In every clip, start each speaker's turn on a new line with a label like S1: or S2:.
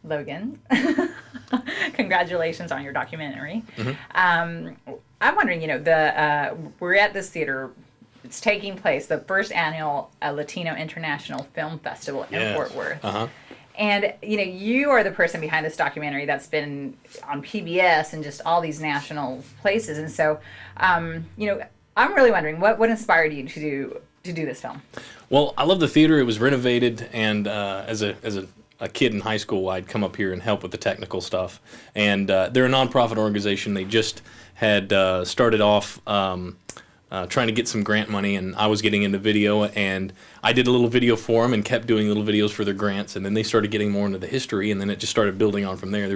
S1: Logan. Congratulations on your documentary. I'm wondering, we're at this theater. It's taking place, the first annual Latino International Film Festival in Fort Worth. And, you are the person behind this documentary that's been on PBS and just all these national places. And so, I'm really wondering, what inspired you to do this film?
S2: Well, I love the theater. It was renovated, and as a kid in high school, I'd come up here and help with the technical stuff. And they're a nonprofit organization. They just had started off trying to get some grant money, and I was getting into video, and I did a little video for them and kept doing little videos for their grants, and then they started getting more into the history, and then it just started building on from there.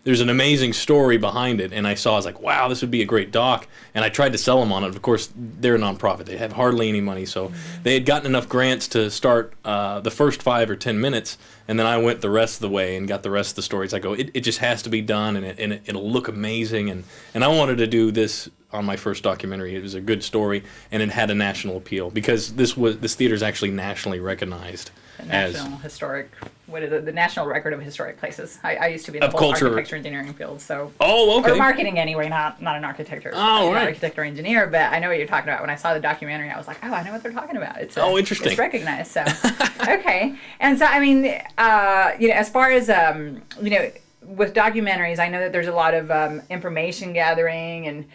S2: There's an amazing story behind it, and I was like, wow, this would be a great doc, and I tried to sell them on it. Of course, they're a nonprofit. They have hardly any money, so they had gotten enough grants to start the first 5 or 10 minutes, and then I went the rest of the way and got the rest of the stories. I go, it just has to be done, and it'll look amazing, and I wanted to do this on my first documentary. It was a good story, and it had a national appeal because this theater is actually nationally recognized
S1: as historic. What is it? The National Record of Historic Places. I used to be in the whole architecture engineering field, so or marketing anyway, not an architect or architect or engineer. But I know what you're talking about. When I saw the documentary, I was like, oh, I know what they're talking about. It's
S2: interesting.
S1: It's recognized. So okay, and so I mean, as far as with documentaries, I know that there's a lot of information gathering, and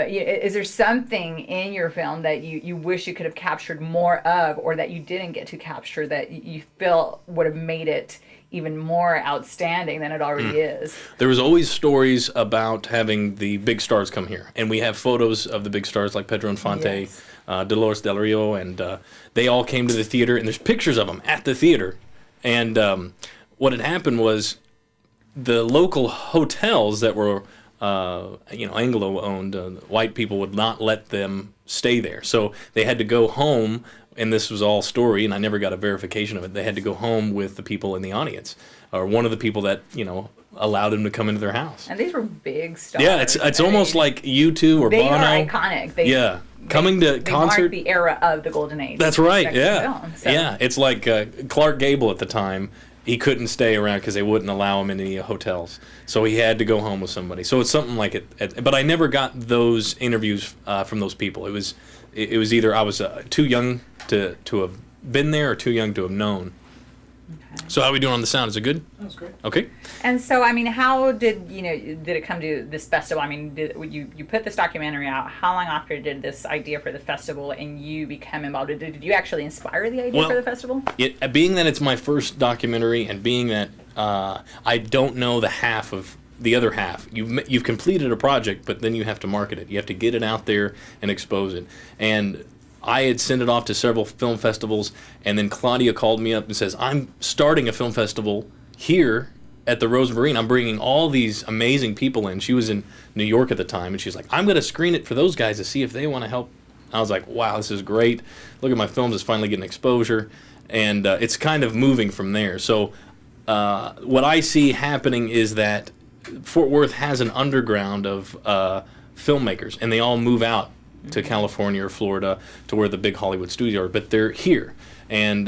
S1: is there something in your film that you wish you could have captured more of, or that you didn't get to capture that you feel would have made it even more outstanding than it already is?
S2: There was always stories about having the big stars come here, and we have photos of the big stars like Pedro Infante, Dolores Del Rio, and they all came to the theater, and there's pictures of them at the theater. And what had happened was, the local hotels that were, Anglo-owned, white people would not let them stay there. So they had to go home, and this was all story, and I never got a verification of it. They had to go home with the people in the audience, or one of the people that, allowed them to come into their house.
S1: And these were big stars.
S2: Yeah, it's almost like U2 or Bono.
S1: They are iconic.
S2: Coming to concert.
S1: Marked the era of the golden age.
S2: That's right,
S1: film, so.
S2: Yeah, it's like Clark Gable at the time. He couldn't stay around because they wouldn't allow him in any hotels. So he had to go home with somebody. So it's something like it. But I never got those interviews from those people. It was either I was too young to have been there or too young to have known. Okay. So how are we doing on the sound? Is it good?
S3: That was great.
S2: Okay.
S1: And so, I mean, how did it come to this festival? I mean, you put this documentary out. How long after did this idea for the festival and you become involved? Did you actually inspire the idea for the festival?
S2: Being that it's my first documentary, and being that I don't know the other half. You've completed a project, but then you have to market it. You have to get it out there and expose it. And I had sent it off to several film festivals, and then Claudia called me up and says, I'm starting a film festival here at the Rose Marine. I'm bringing all these amazing people in. She was in New York at the time, and she's like, I'm going to screen it for those guys to see if they want to help. I was like, wow, this is great. Look at my films. It's finally getting exposure, and it's kind of moving from there. So what I see happening is that Fort Worth has an underground of filmmakers, and they all move out to California or Florida, to where the big Hollywood studios are, but they're here. And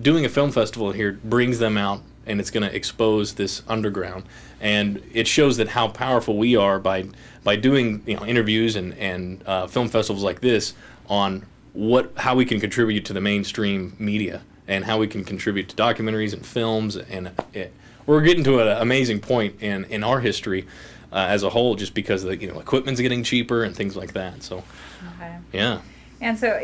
S2: doing a film festival here brings them out, and it's going to expose this underground. And it shows that how powerful we are by doing interviews and film festivals like this on how we can contribute to the mainstream media, and how we can contribute to documentaries and films. And we're getting to an amazing point in our history as a whole, just because the equipment's getting cheaper and things like that. So, yeah.
S1: And so,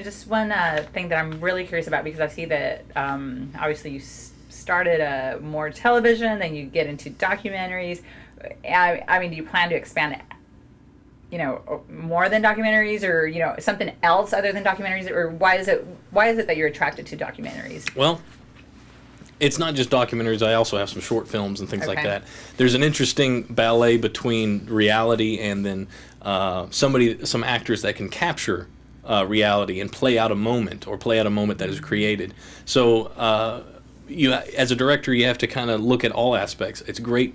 S1: just one thing that I'm really curious about, because I see that obviously you started more television, then you get into documentaries. I mean, do you plan to expand more than documentaries, or something else other than documentaries, or why is it that you're attracted to documentaries?
S2: Well, it's not just documentaries. I also have some short films and things like that. There's an interesting ballet between reality and then some actors that can capture reality and play out a moment, or play out a moment that is created. So as a director, you have to kind of look at all aspects. It's great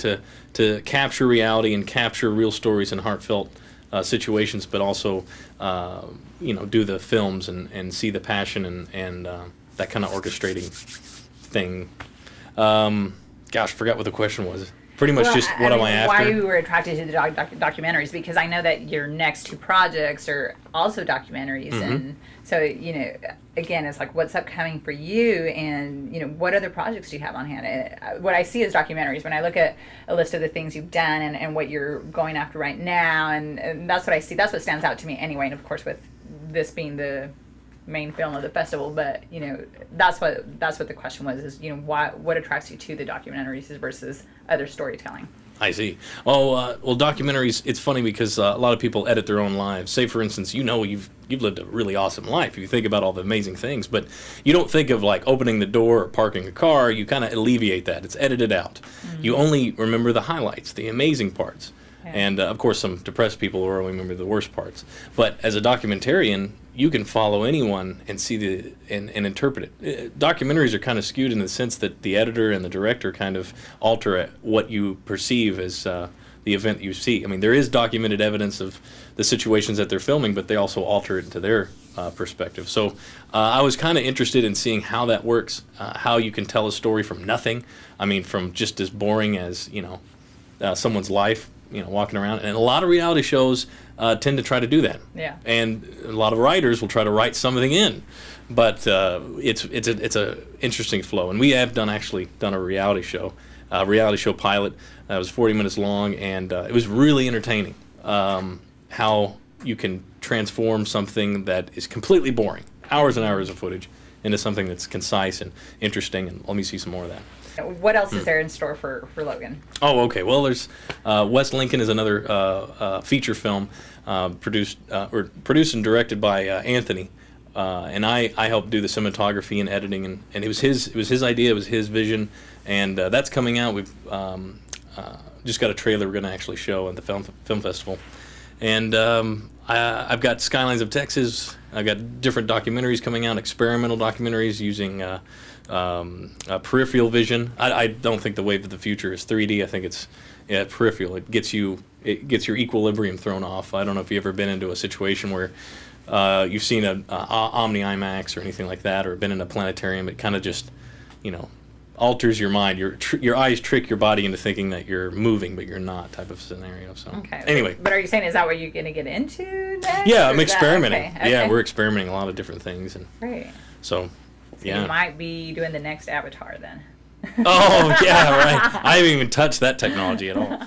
S2: to capture reality and capture real stories and heartfelt situations, but also do the films and see the passion and that kind of orchestrating thing. Gosh, forgot what the question was. Pretty much
S1: Well,
S2: just what am I after?
S1: Why you were attracted to the documentaries? Because I know that your next 2 projects are also documentaries, and so again, it's like what's upcoming for you, and what other projects do you have on hand? What I see is documentaries. When I look at a list of the things you've done and what you're going after right now, and that's what I see. That's what stands out to me anyway. And of course, with this being the main film of the festival, but that's what the question was, is what attracts you to the documentaries versus other storytelling.
S2: I see. Well, documentaries, it's funny because a lot of people edit their own lives. Say, for instance, you've lived a really awesome life. You think about all the amazing things, but you don't think of like opening the door or parking a car. You kind of alleviate that. It's edited out. You only remember the highlights, the amazing parts. And of course, some depressed people will only remember the worst parts. But as a documentarian, you can follow anyone and see and interpret it. Documentaries are kind of skewed in the sense that the editor and the director kind of alter what you perceive as the event you see. I mean, there is documented evidence of the situations that they're filming, but they also alter it to their perspective. So I was kind of interested in seeing how that works, how you can tell a story from nothing. I mean, from just as boring as someone's life. Walking around, and a lot of reality shows tend to try to do that. Yeah. And a lot of writers will try to write something in, but it's a interesting flow. And we have actually done a reality show pilot that was 40 minutes long, and it was really entertaining. How you can transform something that is completely boring, hours and hours of footage, into something that's concise and interesting. And let me see some more of that.
S1: What else is there in store for Logan?
S2: Oh, okay. Well, there's West Lincoln is another feature film produced and directed by Anthony, and I helped do the cinematography and editing, and it was his idea, it was his vision, and that's coming out. We've just got a trailer we're going to actually show at the film festival, and I've got Skylines of Texas. I've got different documentaries coming out, experimental documentaries using peripheral vision. I don't think the wave of the future is 3D. I think it's peripheral. It gets your equilibrium thrown off. I don't know if you've ever been into a situation where you've seen a Omni IMAX or anything like that, or been in a planetarium. It kind of just alters your mind. Your eyes trick your body into thinking that you're moving, but you're not, type of scenario. So
S1: okay.
S2: Anyway.
S1: But are you saying, is that what you're going to get into next?
S2: Yeah, I'm experimenting.
S1: Okay.
S2: Yeah, we're experimenting a lot of different things, and
S1: right.
S2: So yeah.
S1: You might be doing the next Avatar then.
S2: Oh yeah, right. I haven't even touched that technology at all.